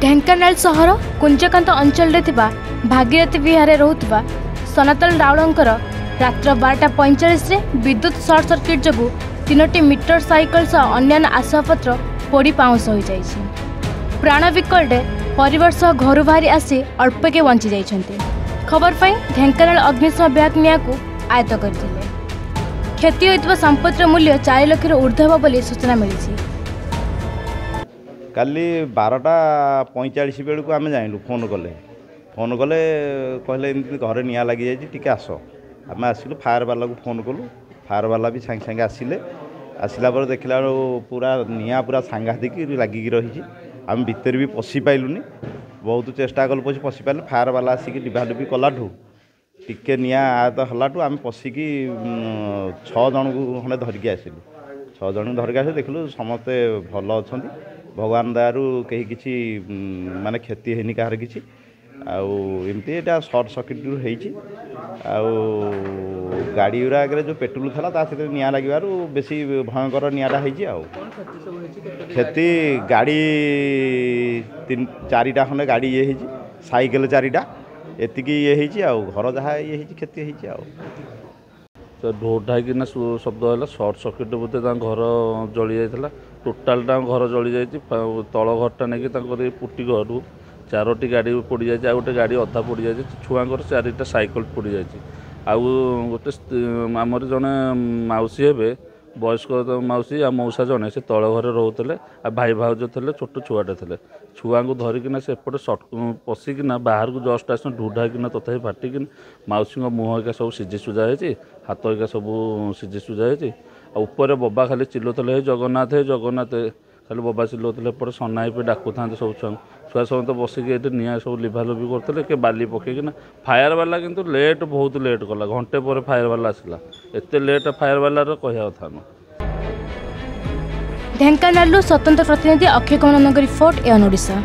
ढेंकानाल सहर कुंजकांत अंचल भागीरथी विहार रोकवा सनातन राउलंकर रात्र 12:45 विद्युत सर्ट सर्किट जो 3टी मीटर साइकल सह अन्य आसवाबपत्र पोड़ी पाउंस हो जाइए। प्राण विकल्टे परिवार सह घर बाहरी आसी अल्पके बंची जाइछन्ते। खबर पाई ढेंकानाल अग्निशम विभाग निया को आयत्त करथिले। क्षति होइतबा संपत्तिर मूल्य 4 लाख ऊर्ध्व बोली सूचना मिली। काली 12:45 बेलू आम जाइलु फोन कले कहले एमती घर निआ लगी जाइए टिके आस आम आसिलु फायर वाला को फोन कलु। फायर वाला भी सांगे सांगे आसिला पर देखला पूरा निआ पूरा सांघातिक लगिकी रही। आम भितर भी पशि पाइलुनी बहुत चेष्टा कलु पशि पाइलु। फायर वाला आसिक डिभाडुबी कलाठू टिके निआ आयत हलाठू आम पशिकी 6 जन को खंडे धरिकी आसिलु। 6 जन धरिकी आस देखलु समस्ते भल अच्छा भगवान दयारू कहीं किसी माने क्षति है कहार किसी आमती यहाँ सर्ट सर्किट गाड़ी गुरा जो पेट्रोल था निआ लगे बेसी भयंकर निआटा हो क्षति गाड़ी 4टा खंडे गाड़ी ये साइकेल 4टा एतिकी ये घर जहाँ ये क्षति तो ढोढाई शब्द है सर्ट सर्किट बोधे घर जली जाता टोटाल घर जली जाए तल घरटा नहीं पुटी घर 4टी गाड़ी पोड़ जाए गोटे गाड़ी अधा पोड़ जाए छुआर 4टा साइकेल पोड़ जाए आउ गोटे आमर जड़े मौसी हे वयस्क मौसी आ मौसा जड़े से तल घर रोते आ भाई भाउज थे छोट छुआटे थे छुआ को धरिकिना से एपटे पशिकिना बाहर को जस्ट आस ढूढ़ाकिना तथापि फाटिकी मौसी मुँह एका सब सीझी सुझा है हाथ एका सब सीझी सुझा है ऊपर बबा खाली चिल्लुले जगन्नाथ जगन्नाथ खाली बबा चिल्लुले एपटे सनाई पे डाकू था सब छुआ समस्त बसिकी ये निआ सब लिभालुभि करते के बाली पकईकिना फायर वाला किंतु लेट बहुत लेट कला घंटे पर फायर वाला आसला एत लेट फायर वाला कह कथा न। ढेंकानाल स्वतंत्र प्रतिनिधि अक्षय कुमार रिपोर्ट एन ओडिशा।